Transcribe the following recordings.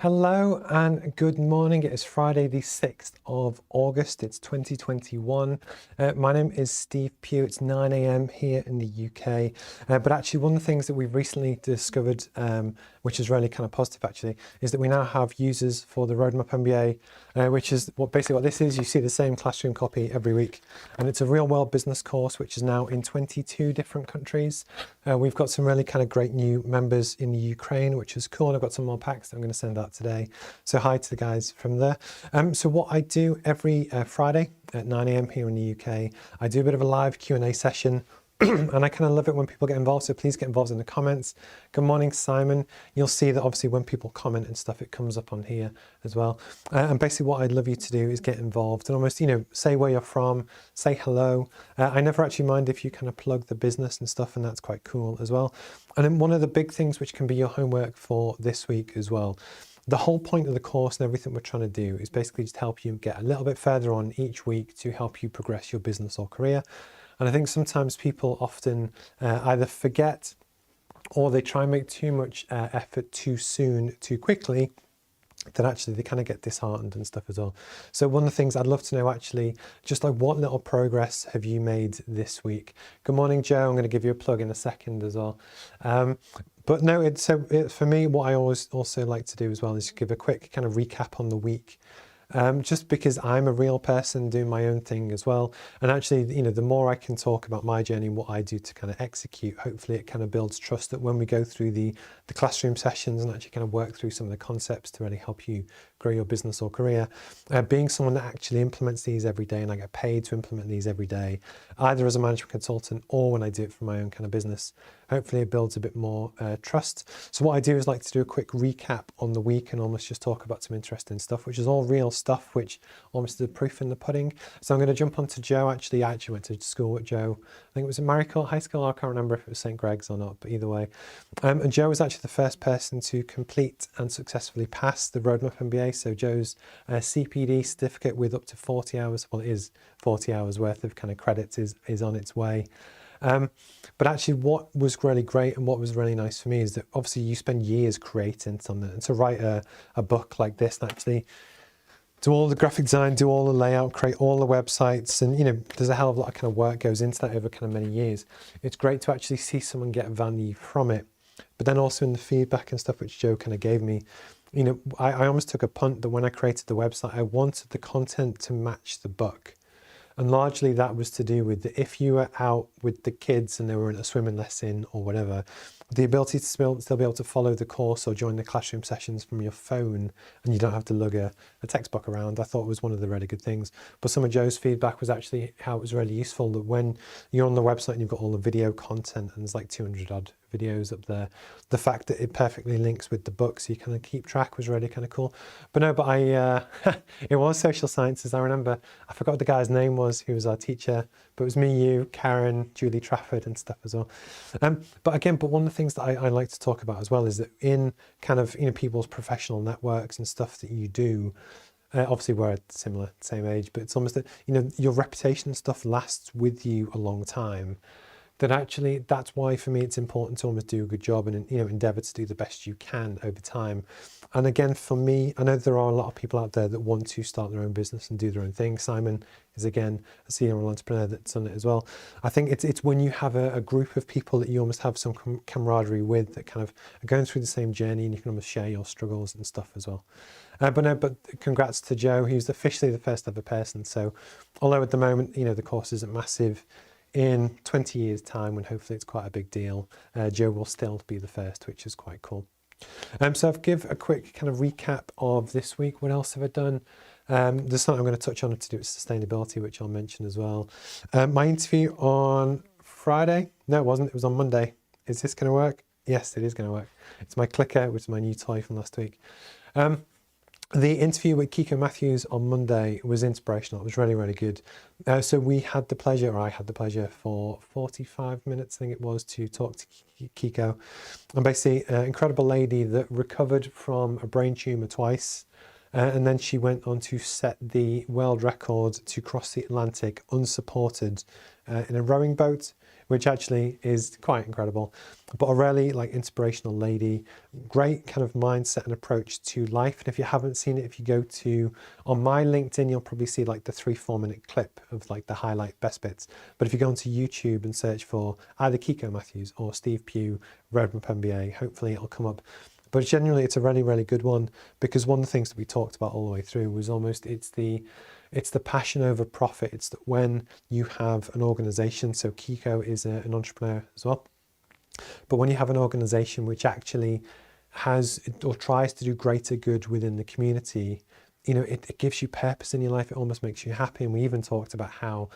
Hello and good morning. It is Friday the 6th of August. It's 2021. My name is Steve Pugh. It's 9 a.m. here in the UK. But actually one of the things that we've recently discovered, which is really kind of positive actually, is that we now have users for the Roadmap MBA, which is basically what this is. You see the same classroom copy every week. And it's a real world business course, which is now in 22 different countries. We've got some really kind of great new members in the Ukraine, which is cool. I've got some more packs that I'm going to send out today. So hi to the guys from there. So what I do every Friday at 9 a.m. here in the UK, I do a bit of a live Q&A session. And I kind of love it when people get involved, so please get involved in the comments. Good morning, Simon. You'll see that obviously when people comment and stuff, it comes up on here as well. And basically what I'd love you to do is get involved and almost, say where you're from, say hello. I never actually mind if you kind of plug the business and stuff, and that's quite cool as well. And then one of the big things which can be your homework for this week as well, the whole point of the course and everything we're trying to do is basically just help you get a little bit further on each week to help you progress your business or career. And I think sometimes people often either forget or they try and make too much effort too soon, too quickly, that actually they kind of get disheartened and stuff as well. So one of the things I'd love to know actually, just like what little progress have you made this week? Good morning, Joe. I'm going to give you a plug in a second as well. But no, for me, what I always also like to do as well is give a quick kind of recap on the week. Just because I'm a real person doing my own thing as well. And actually, the more I can talk about my journey and what I do to kind of execute, hopefully it kind of builds trust that when we go through the classroom sessions and actually kind of work through some of the concepts to really help you grow your business or career, being someone that actually implements these every day, and I get paid to implement these every day, either as a management consultant or when I do it for my own kind of business, hopefully it builds a bit more trust. So what I do is like to do a quick recap on the week and almost just talk about some interesting stuff, which is all real stuff, which almost is the proof in the pudding. So I'm going to jump on to Joe. I actually went to school with Joe. I think it was at Maricourt High School. I can't remember if it was St. Greg's or not, but either way. And Joe was actually the first person to complete and successfully pass the Roadmap MBA. So Joe's CPD certificate with up to 40 hours, well, it is 40 hours worth of kind of credits is on its way. But actually what was really great and what was really nice for me is that obviously you spend years creating something, and to write a book like this and actually do all the graphic design, do all the layout, create all the websites, and there's a hell of a lot of kind of work goes into that over kind of many years. It's great to actually see someone get value from it. But then also in the feedback and stuff which Joe kind of gave me, I almost took a punt that when I created the website, I wanted the content to match the book. And largely that was to do with if you were out with the kids and they were in a swimming lesson or whatever, the ability to still be able to follow the course or join the classroom sessions from your phone, and you don't have to lug a textbook around, I thought was one of the really good things. But some of Joe's feedback was actually how it was really useful that when you're on the website and you've got all the video content, and there's like 200 odd videos up there, the fact that it perfectly links with the book so you kind of keep track was really kind of cool. But no, it was social sciences. I remember, I forgot what the guy's name was who was our teacher, but it was me, you, Karen, Julie Trafford and stuff as well. But one of the things that I like to talk about as well is that in kind of people's professional networks and stuff that you do, obviously we're similar, same age, but it's almost that your reputation and stuff lasts with you a long time. That actually, that's why for me it's important to almost do a good job and endeavour to do the best you can over time. And again, for me, I know there are a lot of people out there that want to start their own business and do their own thing. Simon is again a serial entrepreneur that's done it as well. I think it's when you have a group of people that you almost have some camaraderie with that kind of are going through the same journey, and you can almost share your struggles and stuff as well. But congrats to Joe. He was officially the first ever person. So although at the moment, the course isn't massive, in 20 years time, when hopefully it's quite a big deal, Joe will still be the first, which is quite cool. So I'll give a quick kind of recap of this week. What else have I done? There's something I'm going to touch on to do with sustainability, which I'll mention as well. My interview on Friday, no it wasn't, it was on Monday. Is this going to work? Yes, it is going to work. It's my clicker, which is my new toy from last week. The interview with Kiko Matthews on Monday was inspirational. It was really, really good. So I had the pleasure for 45 minutes, I think it was, to talk to Kiko. And basically, an incredible lady that recovered from a brain tumour twice. And then she went on to set the world record to cross the Atlantic unsupported in a rowing boat, which actually is quite incredible. But a really like inspirational lady, great kind of mindset and approach to life. And if you haven't seen it, if you go to on my LinkedIn, you'll probably see like the 3-4 minute clip of like the highlight best bits. But if you go onto YouTube and search for either Kiko Matthews or Steve Pugh Roadmap MBA, hopefully it'll come up. But generally, it's a really, really good one, because one of the things that we talked about all the way through was almost it's the passion over profit. It's that when you have an organization, so Kiko is an entrepreneur as well, but when you have an organization which actually has or tries to do greater good within the community, you know, it gives you purpose in your life. It almost makes you happy. And we even talked about how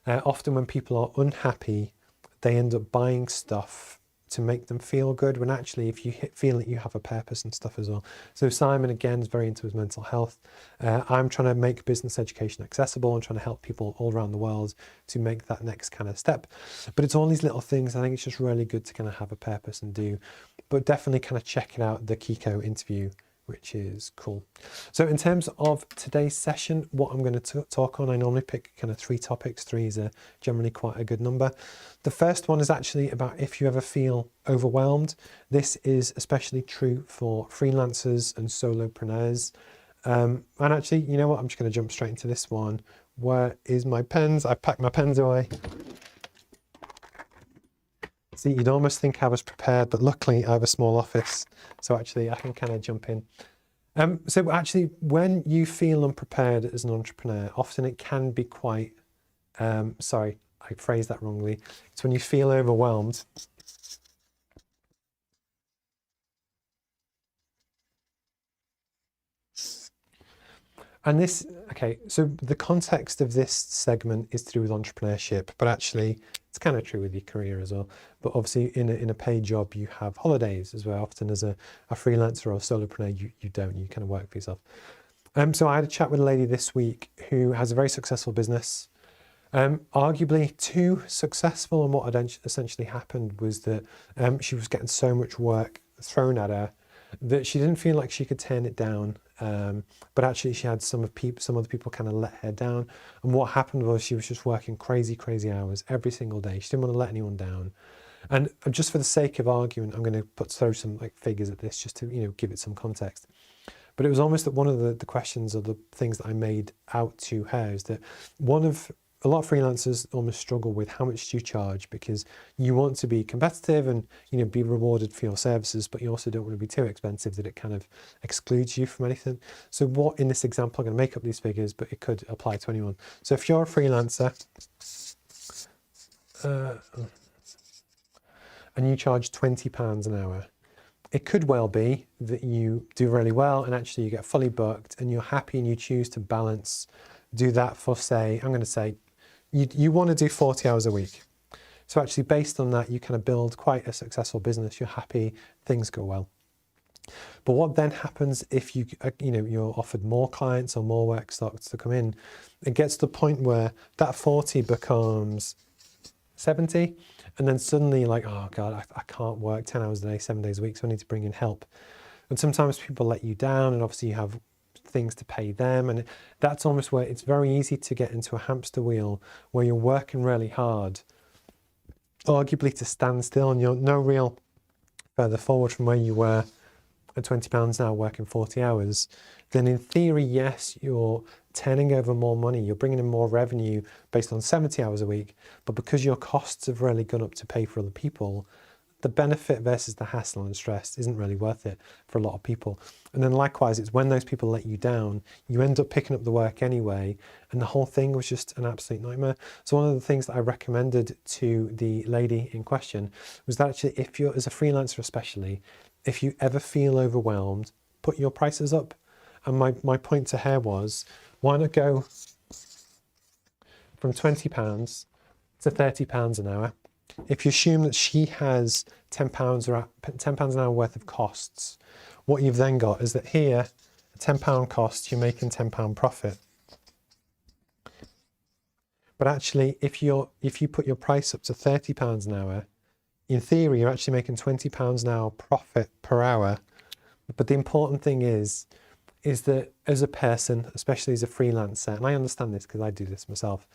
often when people are unhappy, they end up buying stuff to make them feel good, when actually if you feel that you have a purpose and stuff as well. So Simon, again, is very into his mental health. I'm trying to make business education accessible and trying to help people all around the world to make that next kind of step. But it's all these little things. I think it's just really good to kind of have a purpose and do. But definitely kind of checking out the Kiko interview, which is cool. So in terms of today's session, what I'm going to talk on, I normally pick kind of 3 topics. 3 is generally quite a good number. The first one is actually about if you ever feel overwhelmed. This is especially true for freelancers and solopreneurs. And actually, you know what? I'm just going to jump straight into this one. Where is my pens? I packed my pens away. See, you'd almost think I was prepared, but luckily I have a small office, so actually I can kind of jump in. So actually, when you feel unprepared as an entrepreneur, often it can be quite, sorry, I phrased that wrongly. It's when you feel overwhelmed. And this, okay, so the context of this segment is to do with entrepreneurship, but actually it's kind of true with your career as well. But obviously in a paid job, you have holidays as well. Often as a freelancer or a solopreneur, you don't, you kind of work for yourself. So I had a chat with a lady this week who has a very successful business, arguably too successful. And what had essentially happened was that she was getting so much work thrown at her that she didn't feel like she could turn it down. But actually she had some other people kind of let her down. And what happened was she was just working crazy hours every single day. She didn't want to let anyone down. And just for the sake of argument, I'm going to throw some like figures at this just to, you know, give it some context. But it was almost that one of the questions or the things that I made out to her is that a lot of freelancers almost struggle with how much do you charge, because you want to be competitive and, you know, be rewarded for your services, but you also don't want to be too expensive that it kind of excludes you from anything. So what, in this example, I'm going to make up these figures, but it could apply to anyone. So if you're a freelancer and you charge £20 an hour, it could well be that you do really well and actually you get fully booked and you're happy and you choose to do that for, say, I'm going to say, you want to do 40 hours a week. So actually based on that, you kind of build quite a successful business. You're happy, things go well. But what then happens if you're offered more clients or more work starts to come in? It gets to the point where that 40 becomes 70, and then suddenly you're like, oh God, I can't work 10 hours a day, 7 days a week, so I need to bring in help. And sometimes people let you down, and obviously you have things to pay them, and that's almost where it's very easy to get into a hamster wheel where you're working really hard, arguably to stand still, and you're no real further forward from where you were at £20 an hour working 40 hours. Then in theory, yes, you're turning over more money, you're bringing in more revenue based on 70 hours a week, but because your costs have really gone up to pay for other people, the benefit versus the hassle and stress isn't really worth it for a lot of people. And then likewise, it's when those people let you down, you end up picking up the work anyway, and the whole thing was just an absolute nightmare. So one of the things that I recommended to the lady in question was that actually, if you're, as a freelancer especially, if you ever feel overwhelmed, put your prices up. And my point to her was, why not go from £20 to £30 an hour? If you assume that she has £10 or £10 an hour worth of costs, what you've then got is that here, a £10 cost, you're making £10 profit. But actually, if you put your price up to £30 an hour, in theory, you're actually making £20 an hour profit per hour. But the important thing is that as a person, especially as a freelancer, and I understand this because I do this myself,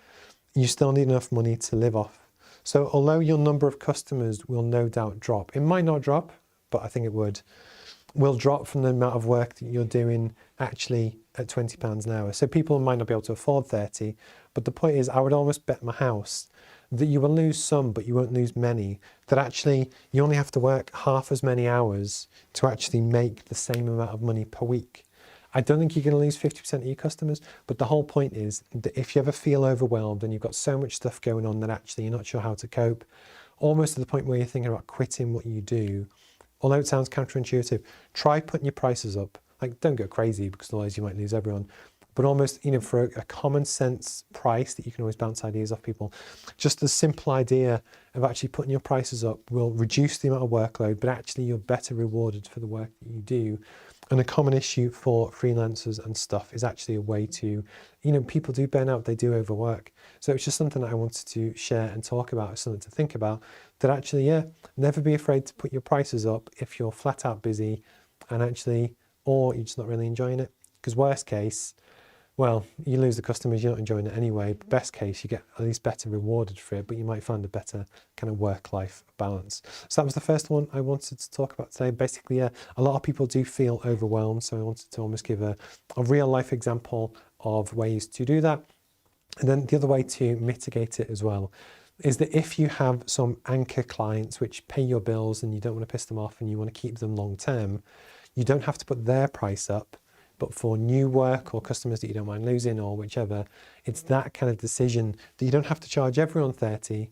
you still need enough money to live off. So although your number of customers will no doubt drop, it might not drop, but I think it will drop from the amount of work that you're doing actually at £20 an hour. So people might not be able to afford 30, but the point is I would almost bet my house that you will lose some, but you won't lose many, that actually you only have to work half as many hours to actually make the same amount of money per week. I don't think you're going to lose 50% of your customers, but the whole point is that if you ever feel overwhelmed and you've got so much stuff going on that actually you're not sure how to cope, almost to the point where you're thinking about quitting what you do, although it sounds counterintuitive, try putting your prices up. Like, don't go crazy because otherwise you might lose everyone. But almost, for a common sense price that you can always bounce ideas off people, just the simple idea of actually putting your prices up will reduce the amount of workload, but actually you're better rewarded for the work that you do. And a common issue for freelancers and stuff is actually a way to, people do burn out, they do overwork. So it's just something that I wanted to share and talk about, something to think about, that actually, never be afraid to put your prices up if you're flat out busy and actually, or you're just not really enjoying it. Because worst case, well, you lose the customers, you're not enjoying it anyway. But best case, you get at least better rewarded for it, but you might find a better kind of work-life balance. So that was the first one I wanted to talk about today. Basically, a lot of people do feel overwhelmed, so I wanted to almost give a real-life example of ways to do that. And then the other way to mitigate it as well is that if you have some anchor clients which pay your bills and you don't want to piss them off and you want to keep them long-term, you don't have to put their price up. But for new work or customers that you don't mind losing or whichever, it's that kind of decision that you don't have to charge everyone 30,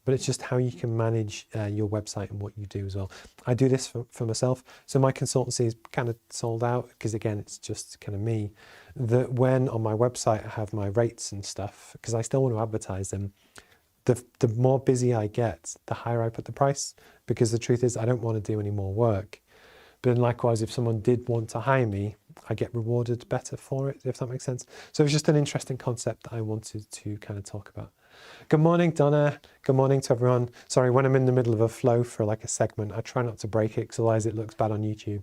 but it's just how you can manage your website and what you do as well. I do this for myself. So my consultancy is kind of sold out because, again, it's just kind of me. That when on my website I have my rates and stuff, because I still want to advertise them, the more busy I get, the higher I put the price, because the truth is I don't want to do any more work. But then likewise, if someone did want to hire me, I get rewarded better for it, if that makes sense. So it's just an interesting concept that I wanted to kind of talk about. Good morning, Donna. Good morning to everyone. Sorry, when I'm in the middle of a flow for like a segment, I try not to break it because otherwise it looks bad on YouTube.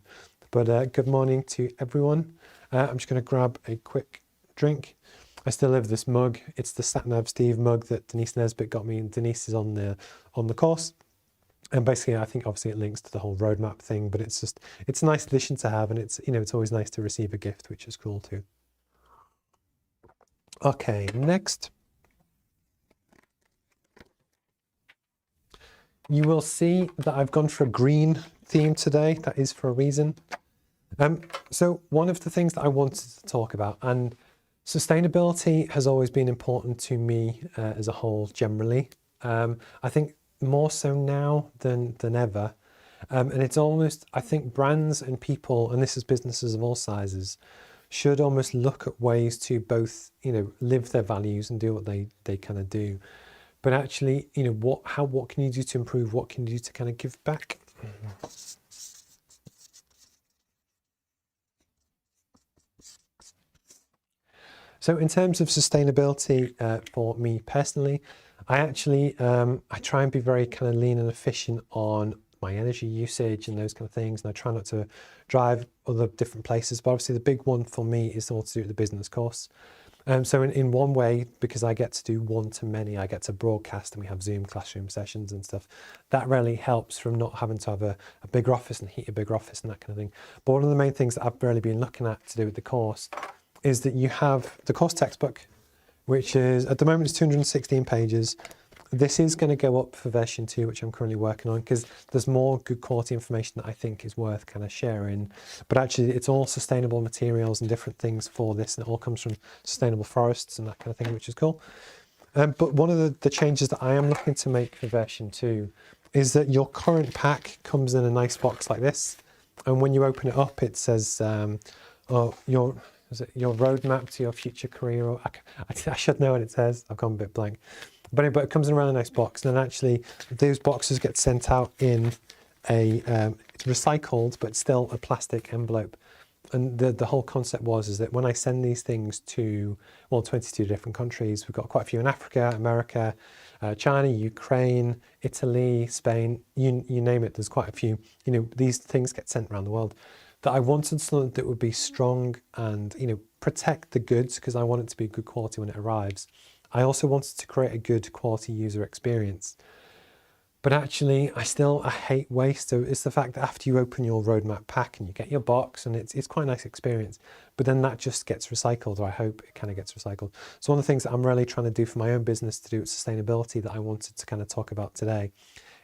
But good morning to everyone. I'm just going to grab a quick drink. I still have this mug. It's the SatNav Steve mug that Denise Nesbitt got me, and Denise is on the course. And basically, I think obviously it links to the whole roadmap thing, but it's a nice addition to have, and it's always nice to receive a gift, which is cool too. Okay, next. You will see that I've gone for a green theme today. That is for a reason. So one of the things that I wanted to talk about, and sustainability has always been important to me as a whole generally. I think more so now than ever. And it's almost, I think brands and people, and this is businesses of all sizes, should almost look at ways to both, live their values and do what they kind of do. But actually, what can you do to improve? What can you do to kind of give back? So in terms of sustainability, for me personally, I actually, I try and be very kind of lean and efficient on my energy usage and those kind of things. And I try not to drive other different places. But obviously the big one for me is all to do with the business course. So in one way, because I get to do one-to-many, I get to broadcast and we have Zoom classroom sessions and stuff. That really helps from not having to have a bigger office and heat a bigger office and that kind of thing. But one of the main things that I've really been looking at to do with the course is that you have the course textbook, which is, at the moment, it's 216 pages. This is going to go up for version 2, which I'm currently working on, because there's more good quality information that I think is worth kind of sharing. But actually, it's all sustainable materials and different things for this, and it all comes from sustainable forests and that kind of thing, which is cool. But one of the changes that I am looking to make for version 2 is that your current pack comes in a nice box like this. And when you open it up, it says, your roadmap to your future career? Or I should know what it says. I've gone a bit blank. But anyway, it comes in a really nice box. And then actually, those boxes get sent out in a it's recycled, but still a plastic envelope. And the whole concept is that when I send these things to, 22 different countries, we've got quite a few in Africa, America, China, Ukraine, Italy, Spain, you name it, there's quite a few. These things get sent around the world. That I wanted something that would be strong and, protect the goods, because I want it to be good quality when it arrives. I also wanted to create a good quality user experience. But actually, I hate waste. So it's the fact that after you open your roadmap pack and you get your box, and it's quite a nice experience, but then that just gets recycled, or I hope it kind of gets recycled. So one of the things that I'm really trying to do for my own business to do with sustainability that I wanted to kind of talk about today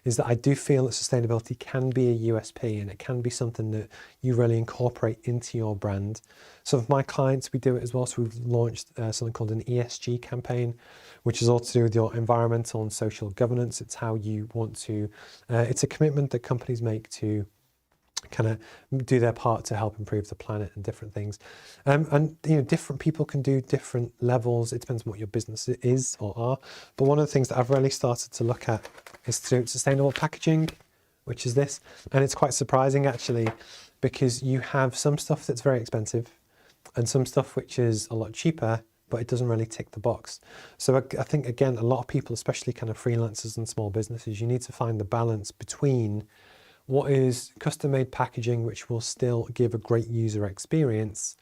is that I do feel that sustainability can be a USP, and it can be something that you really incorporate into your brand. So for my clients, we do it as well. So we've launched something called an ESG campaign, which is all to do with your environmental and social governance. It's how you want to, it's a commitment that companies make to kind of do their part to help improve the planet and different things. And different people can do different levels. It depends on what your business is or are. But one of the things that I've really started to look at is to do sustainable packaging, which is this. And it's quite surprising actually, because you have some stuff that's very expensive and some stuff which is a lot cheaper, but it doesn't really tick the box. So I think, again, a lot of people, especially kind of freelancers and small businesses, you need to find the balance between what is custom-made packaging, which will still give a great user experience,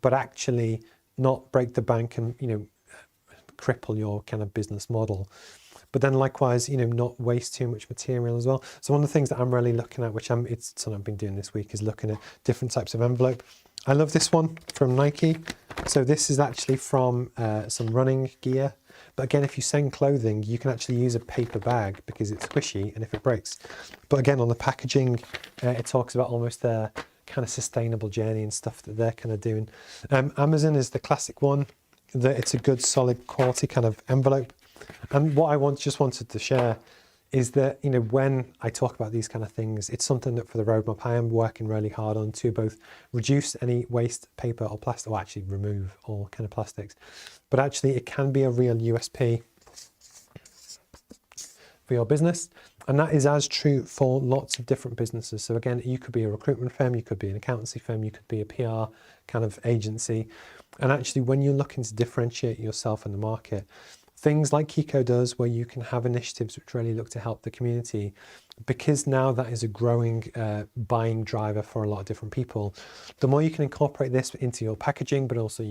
but actually not break the bank and cripple your kind of business model. But then likewise, not waste too much material as well. So one of the things that I'm really looking at, it's something I've been doing this week, is looking at different types of envelope. I love this one from Nike. So this is actually from some running gear. But again, if you send clothing, you can actually use a paper bag because it's squishy and if it breaks. But again, on the packaging, it talks about almost their kind of sustainable journey and stuff that they're kind of doing. Amazon is the classic one, that it's a good solid quality kind of envelope. And what I just wanted to share is that, when I talk about these kind of things, it's something that for the roadmap, I am working really hard on to both reduce any waste, paper or plastic, or actually remove all kind of plastics. But actually it can be a real USP for your business. And that is as true for lots of different businesses. So again, you could be a recruitment firm, you could be an accountancy firm, you could be a PR kind of agency. And actually, when you're looking to differentiate yourself in the market, things like Kiko does, where you can have initiatives which really look to help the community, because now that is a growing buying driver for a lot of different people. The more you can incorporate this into your packaging, but also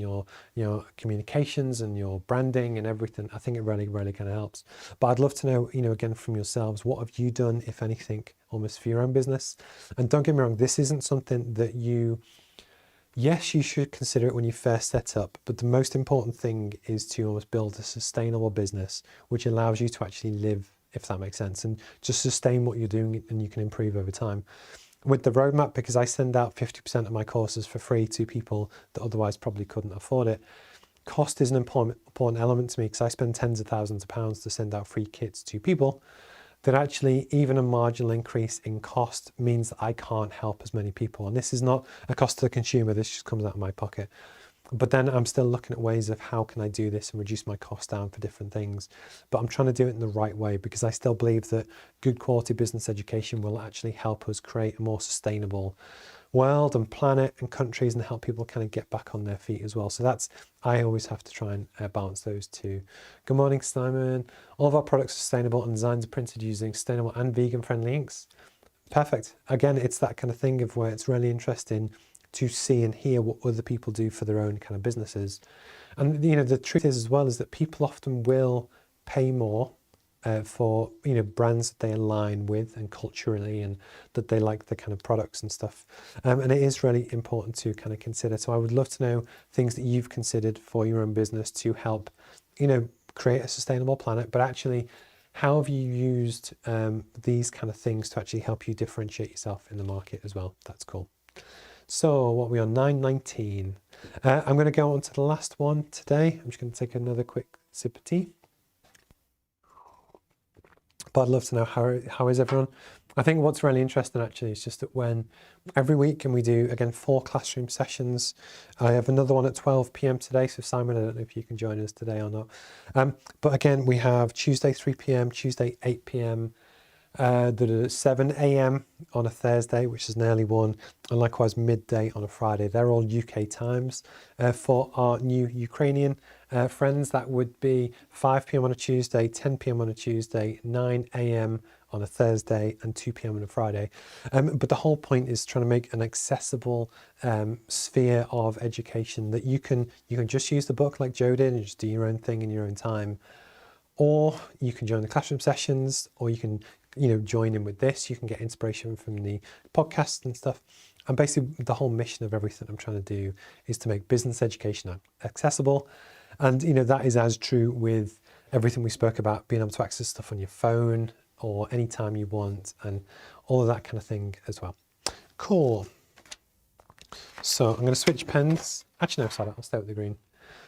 your communications and your branding and everything, I think it really, really kind of helps. But I'd love to know, again, from yourselves, what have you done, if anything, almost for your own business? And don't get me wrong, this isn't something that yes, you should consider it when you first set up, but the most important thing is to almost build a sustainable business, which allows you to actually live, if that makes sense, and just sustain what you're doing, and you can improve over time. With the roadmap, because I send out 50% of my courses for free to people that otherwise probably couldn't afford it, cost is an important element to me, because I spend tens of thousands of pounds to send out free kits to people, that actually even a marginal increase in cost means that I can't help as many people. And this is not a cost to the consumer, this just comes out of my pocket. But then I'm still looking at ways of how can I do this and reduce my cost down for different things. But I'm trying to do it in the right way, because I still believe that good quality business education will actually help us create a more sustainable world and planet and countries, and help people kind of get back on their feet as well. So I always have to try and balance those two. Good morning, Simon. All of our products are sustainable, and designs are printed using sustainable and vegan friendly inks. Perfect. Again, it's that kind of thing of where it's really interesting to see and hear what other people do for their own kind of businesses. And the truth is as well is that people often will pay more for brands that they align with and culturally, and that they like the kind of products and stuff. And it is really important to kind of consider. So I would love to know things that you've considered for your own business to help, create a sustainable planet. But actually, how have you used these kind of things to actually help you differentiate yourself in the market as well? That's cool. So what are we on? 9:19. I'm going to go on to the last one today. I'm just going to take another quick sip of tea. But I'd love to know how is everyone? I think what's really interesting actually is just that when every week, and we do again 4 classroom sessions. I have another one at 12 p.m. today. So Simon, I don't know if you can join us today or not. But again, we have Tuesday 3 p.m, Tuesday 8 p.m, 7 a.m. on a Thursday, which is an early one, and likewise midday on a Friday. They're all UK times. For our new Ukrainian friends, that would be 5 p.m. on a Tuesday, 10 p.m. on a Tuesday, 9 a.m. on a Thursday and 2 p.m. on a Friday. But the whole point is trying to make an accessible sphere of education that you can just use the book like Joe did and just do your own thing in your own time. Or you can join the classroom sessions, or you can, join in with this. You can get inspiration from the podcasts and stuff. And basically the whole mission of everything I'm trying to do is to make business education accessible. And, that is as true with everything we spoke about, being able to access stuff on your phone or anytime you want, and all of that kind of thing as well. Cool. So I'm going to switch pens. Actually, no, sorry, I'll stay with the green.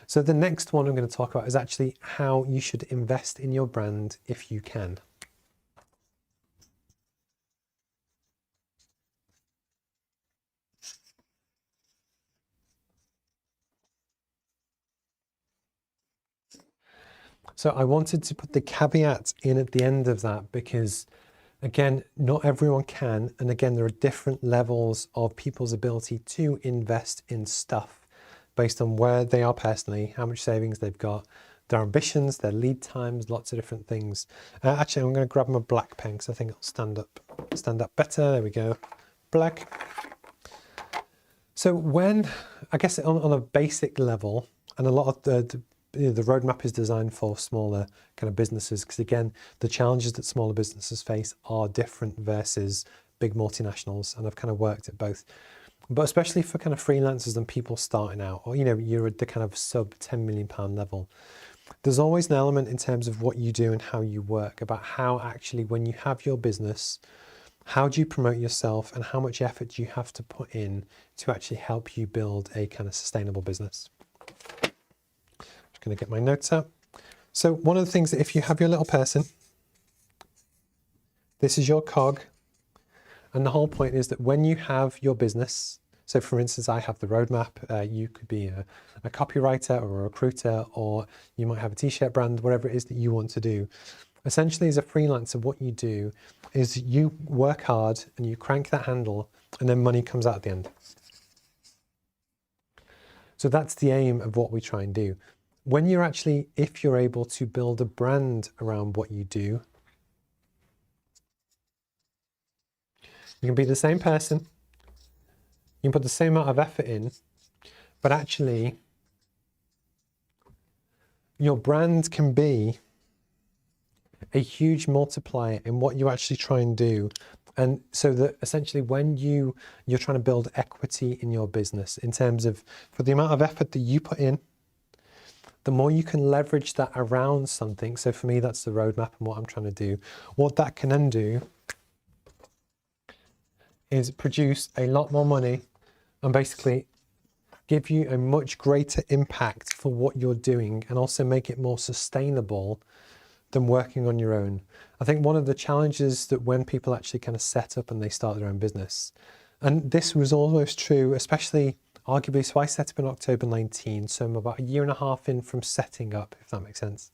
So the next one I'm going to talk about is actually how you should invest in your brand if you can. So I wanted to put the caveat in at the end of that because, again, not everyone can. And again, there are different levels of people's ability to invest in stuff based on where they are personally, how much savings they've got, their ambitions, their lead times, lots of different things. Actually, I'm going to grab my black pen because I think it'll stand up better. There we go. Black. So when, I guess on a basic level, and a lot of the roadmap is designed for smaller kind of businesses because, again, the challenges that smaller businesses face are different versus big multinationals, and I've kind of worked at both. But especially for kind of freelancers and people starting out, or you're at the kind of sub £10 million level, there's always an element in terms of what you do and how you work about how actually when you have your business, how do you promote yourself and how much effort do you have to put in to actually help you build a kind of sustainable business. Just going to get my notes out. So one of the things that if you have your little person, this is your cog. And the whole point is that when you have your business, so for instance, I have the roadmap, you could be a copywriter or a recruiter, or you might have a t-shirt brand, whatever it is that you want to do. Essentially, as a freelancer, what you do is you work hard and you crank that handle and then money comes out at the end. So that's the aim of what we try and do. When you're actually, if you're able to build a brand around what you do, you can be the same person, you can put the same amount of effort in, but actually your brand can be a huge multiplier in what you actually try and do. And so that essentially when you're trying to build equity in your business in terms of, for the amount of effort that you put in, the more you can leverage that around something. So for me, that's the roadmap and what I'm trying to do. What that can then do is produce a lot more money and basically give you a much greater impact for what you're doing, and also make it more sustainable than working on your own. I think one of the challenges that when people actually kind of set up and they start their own business, and this was almost true, especially arguably, so I set up in October 19, so I'm about a year and a half in from setting up, if that makes sense.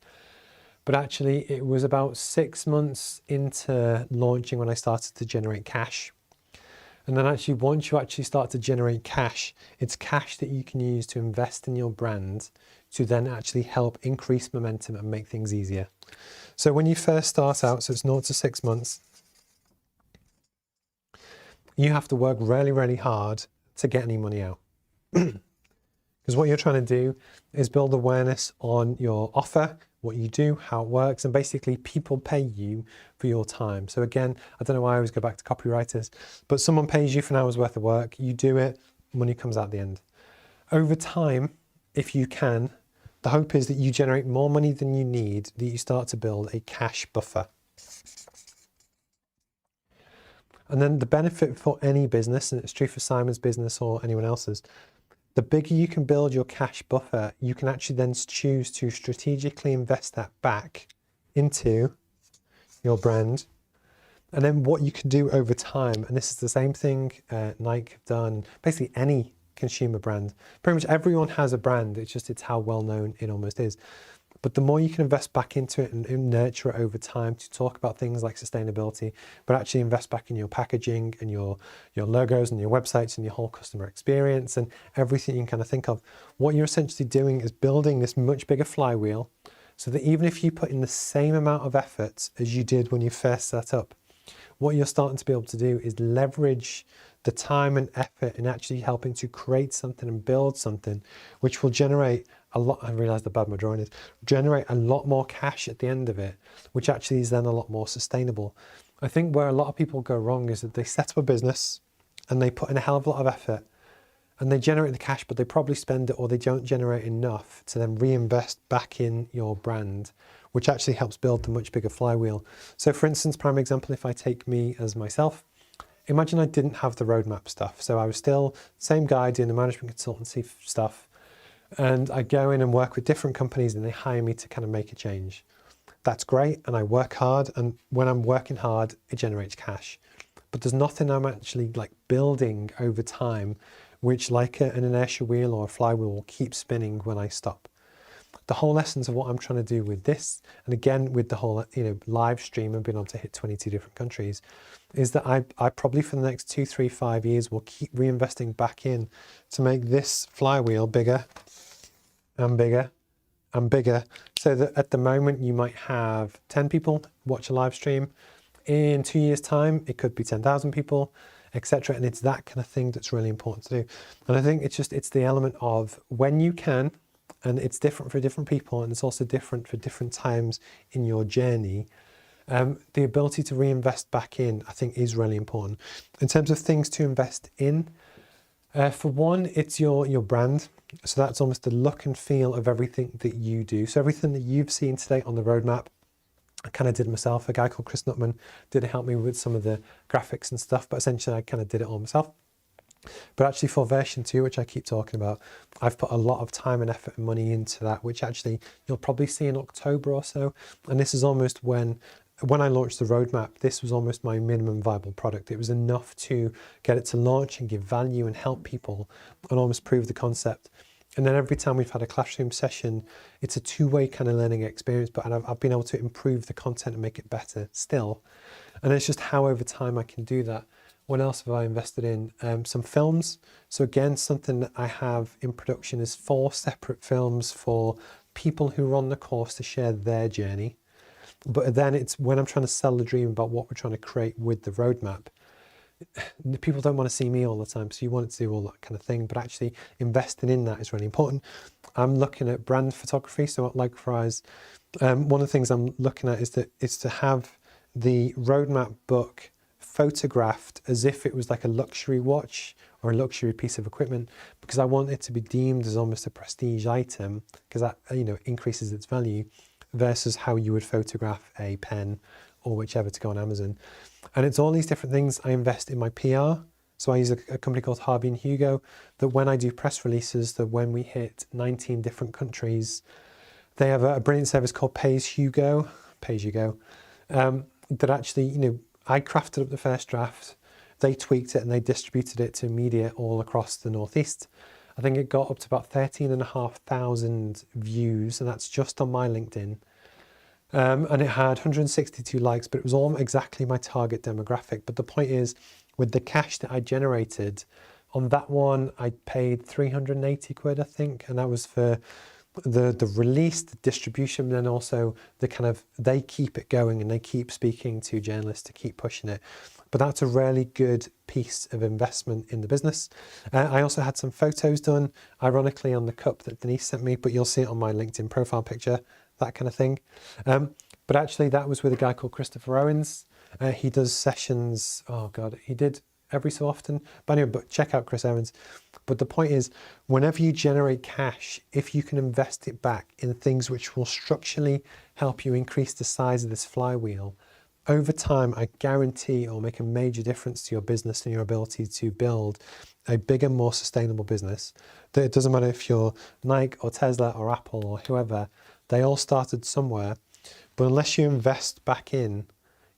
But actually it was about 6 months into launching when I started to generate cash. And then actually, once you actually start to generate cash, it's cash that you can use to invest in your brand to then actually help increase momentum and make things easier. So when you first start out, so it's 0 to 6 months, you have to work really, really hard to get any money out. Because what you're trying to do is build awareness on your offer, what you do, how it works, and basically people pay you for your time. So again, I don't know why I always go back to copywriters, but someone pays you for an hour's worth of work, you do it, money comes out at the end. Over time, if you can, the hope is that you generate more money than you need, that you start to build a cash buffer. And then the benefit for any business, and it's true for Simon's business or anyone else's, the bigger you can build your cash buffer, you can actually then choose to strategically invest that back into your brand. And then what you can do over time, and this is the same thing Nike have done, basically any consumer brand. Pretty much everyone has a brand, it's how well known it almost is. But the more you can invest back into it and nurture it over time to talk about things like sustainability, but actually invest back in your packaging and your logos and your websites and your whole customer experience and everything you can kind of think of, what you're essentially doing is building this much bigger flywheel so that even if you put in the same amount of effort as you did when you first set up, what you're starting to be able to do is leverage the time and effort in actually helping to create something and build something, which will generate a lot. I realize the bad my drawing is, generate a lot more cash at the end of it, which actually is then a lot more sustainable. I think where a lot of people go wrong is that they set up a business and they put in a hell of a lot of effort and they generate the cash, but they probably spend it or they don't generate enough to then reinvest back in your brand, which actually helps build the much bigger flywheel. So for instance, prime example, if I take me as myself, imagine I didn't have the roadmap stuff. So I was still same guy doing the management consultancy stuff, and I go in and work with different companies and they hire me to kind of make a change. That's great, and I work hard, and when I'm working hard, it generates cash. But there's nothing I'm actually like building over time, which like an inertia wheel or a flywheel will keep spinning when I stop. The whole essence of what I'm trying to do with this, and again with the whole live stream and being able to hit 22 different countries, is that I probably for the next 2, 3, 5 years will keep reinvesting back in to make this flywheel bigger and bigger and bigger, so that at the moment you might have 10 people watch a live stream. In 2 years' time, it could be 10,000 people, etc. And it's that kind of thing that's really important to do. And I think it's the element of when you can, and it's different for different people, and it's also different for different times in your journey. The ability to reinvest back in, I think, is really important. In terms of things to invest in, for one, it's your brand. So that's almost the look and feel of everything that you do. So everything that you've seen today on the roadmap, I kind of did myself. A guy called Chris Nutman did help me with some of the graphics and stuff, but essentially I kind of did it all myself. But actually for version 2, which I keep talking about, I've put a lot of time and effort and money into that, which actually you'll probably see in October or so. And this is almost when I launched the roadmap, this was almost my minimum viable product. It was enough to get it to launch and give value and help people and almost prove the concept. And then every time we've had a classroom session, it's a two-way kind of learning experience, but I've been able to improve the content and make it better still. And it's just how over time I can do that. What else have I invested in? Some films. So again, something that I have in production is 4 separate films for people who are on the course to share their journey. But then it's when I'm trying to sell the dream about what we're trying to create with the roadmap. People don't want to see me all the time, so you want to do all that kind of thing, but actually investing in that is really important. I'm looking at brand photography, so likewise, one of the things I'm looking at is to have the roadmap book photographed as if it was like a luxury watch or a luxury piece of equipment, because I want it to be deemed as almost a prestige item, because that increases its value versus how you would photograph a pen or whichever to go on Amazon. And it's all these different things. I invest in my PR. So I use a company called Harvey and Hugo, that when I do press releases, that when we hit 19 different countries, they have a brilliant service called Pay As You Go, that actually, I crafted up the first draft, they tweaked it and they distributed it to media all across the Northeast. I think it got up to about 13,500 views, and that's just on my LinkedIn. And it had 162 likes, but it was all exactly my target demographic. But the point is, with the cash that I generated on that one, I paid 380 quid, I think, and that was for the release, the distribution, and then also the kind of, they keep it going and they keep speaking to journalists to keep pushing it. But that's a really good piece of investment in the business. I also had some photos done, ironically, on the cup that Denise sent me, but you'll see it on my LinkedIn profile picture, that kind of thing. But actually that was with a guy called Christopher Owens. He does sessions, oh God, he did every so often. But anyway, but check out Chris Owens. But the point is, whenever you generate cash, if you can invest it back in things which will structurally help you increase the size of this flywheel, over time, I guarantee it will make a major difference to your business and your ability to build a bigger, more sustainable business. That it doesn't matter if you're Nike or Tesla or Apple or whoever, they all started somewhere. But unless you invest back in,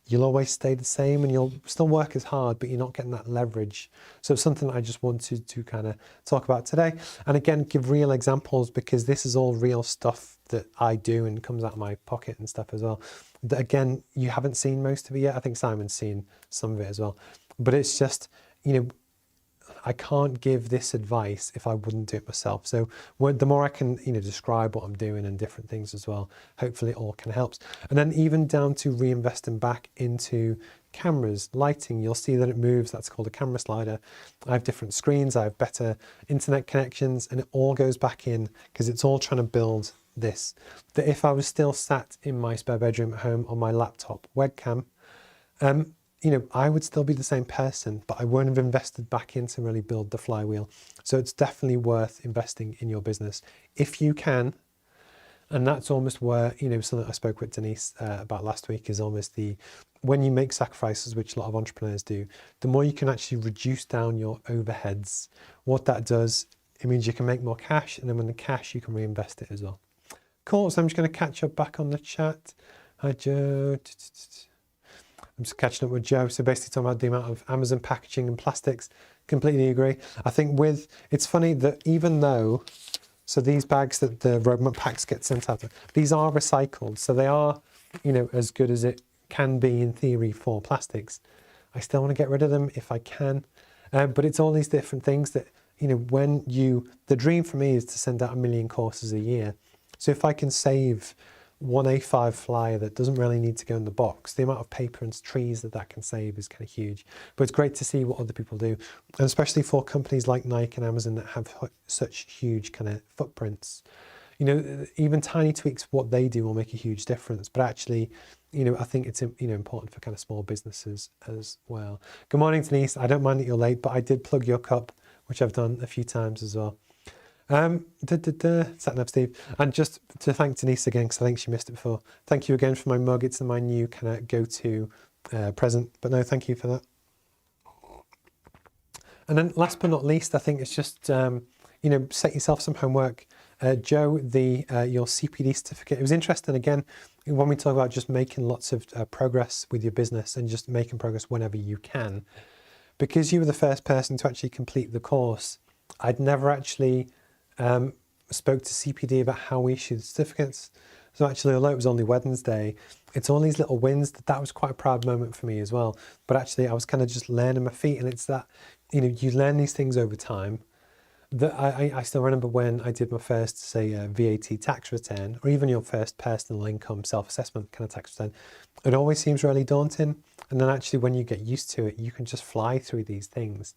you'll always stay the same and you'll still work as hard, but you're not getting that leverage. So it's something I just wanted to kind of talk about today. And again, give real examples, because this is all real stuff that I do and comes out of my pocket and stuff as well. That again, you haven't seen most of it yet. I think Simon's seen some of it as well. But it's just, I can't give this advice if I wouldn't do it myself. So the more I can, describe what I'm doing and different things as well, hopefully it all kind of helps. And then even down to reinvesting back into cameras, lighting, you'll see that it moves. That's called a camera slider. I have different screens, I have better internet connections, and it all goes back in because it's all trying to build this. That if I was still sat in my spare bedroom at home on my laptop webcam, I would still be the same person, but I wouldn't have invested back in to really build the flywheel. So it's definitely worth investing in your business if you can. And that's almost where, something I spoke with Denise about last week is almost when you make sacrifices, which a lot of entrepreneurs do, the more you can actually reduce down your overheads. What that does, it means you can make more cash, and then when the cash, you can reinvest it as well. Cool, so I'm just going to catch up back on the chat. Hi, Joe. I'm just catching up with Joe. So basically talking about the amount of Amazon packaging and plastics. Completely agree. I think it's funny that even though, so these bags that the Roadmap packs get sent out, these are recycled. So they are, as good as it can be in theory for plastics. I still want to get rid of them if I can. But it's all these different things that, the dream for me is to send out 1 million courses a year. So if I can save one A5 flyer that doesn't really need to go in the box, the amount of paper and trees that can save is kind of huge. But it's great to see what other people do, and especially for companies like Nike and Amazon that have such huge kind of footprints. Even tiny tweaks, what they do will make a huge difference. But actually, I think it's important for kind of small businesses as well. Good morning, Denise. I don't mind that you're late, but I did plug your cup, which I've done a few times as well. Sat nav, Steve. And just to thank Denise again, because I think she missed it before. Thank you again for my mug. It's my new kind of go-to present. But no, thank you for that. And then last but not least, I think it's just, set yourself some homework. Joe, your CPD certificate, it was interesting again, when we talk about just making lots of progress with your business and just making progress whenever you can. Because you were the first person to actually complete the course, I'd never actually spoke to CPD about how we issue the certificates. So actually, although it was only Wednesday, it's all these little wins. That was quite a proud moment for me as well. But actually, I was kind of just learning my feet, and it's that, you learn these things over time. That I still remember when I did my first, say, VAT tax return, or even your first personal income self-assessment kind of tax return. It always seems really daunting. And then actually, when you get used to it, you can just fly through these things.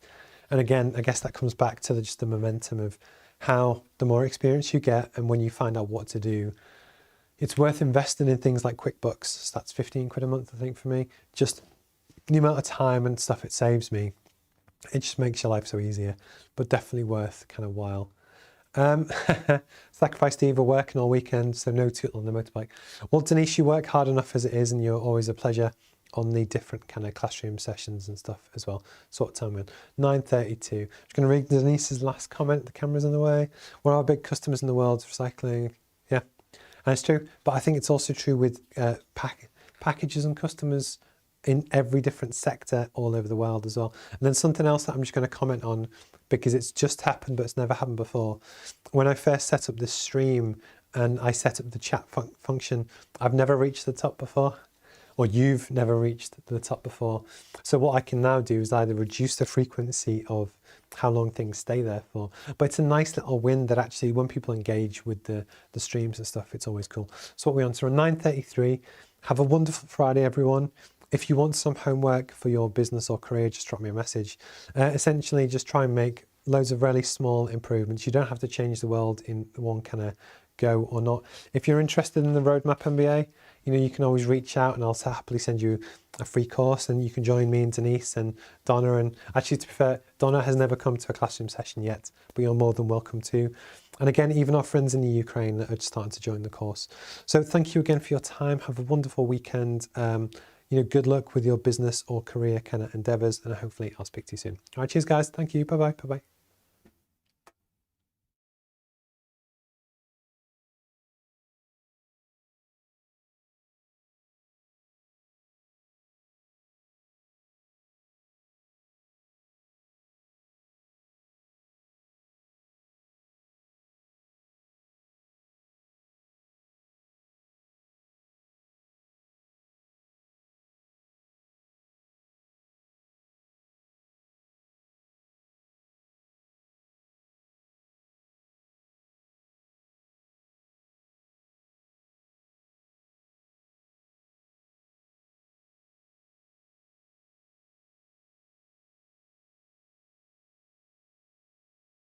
And again, I guess that comes back to just the momentum of how the more experience you get, and when you find out what to do, it's worth investing in things like QuickBooks. So that's 15 quid a month, I think, for me. Just the amount of time and stuff it saves me. It just makes your life so easier, but definitely worth kind of while. Sacrifice Steve, we're working all weekend, so no tootle on the motorbike. Well, Denise, you work hard enough as it is, and you're always a pleasure on the different kind of classroom sessions and stuff as well. So what time we're in? 9:32. I'm just going to read Denise's last comment. The camera's in the way. One of our big customers in the world is recycling. Yeah, and it's true. But I think it's also true with packages and customers in every different sector all over the world as well. And then something else that I'm just going to comment on, because it's just happened, but it's never happened before. When I first set up this stream and I set up the chat function, I've never reached the top before. Or you've never reached the top before. So what I can now do is either reduce the frequency of how long things stay there for, but it's a nice little win that actually when people engage with the streams and stuff, it's always cool. So what we're on to 9:33. Have a wonderful Friday, everyone. If you want some homework for your business or career, just drop me a message. Essentially, just try and make loads of really small improvements. You don't have to change the world in one kind of go or not. If you're interested in the Roadmap MBA, you can always reach out and I'll happily send you a free course, and you can join me and Denise and Donna. And actually, to be fair, Donna has never come to a classroom session yet, but you're more than welcome to. And again, even our friends in the Ukraine that are just starting to join the course. So thank you again for your time. Have a wonderful weekend. Good luck with your business or career kind of endeavors, and hopefully I'll speak to you soon. All right, cheers guys. Thank you. Bye-bye. Bye-bye.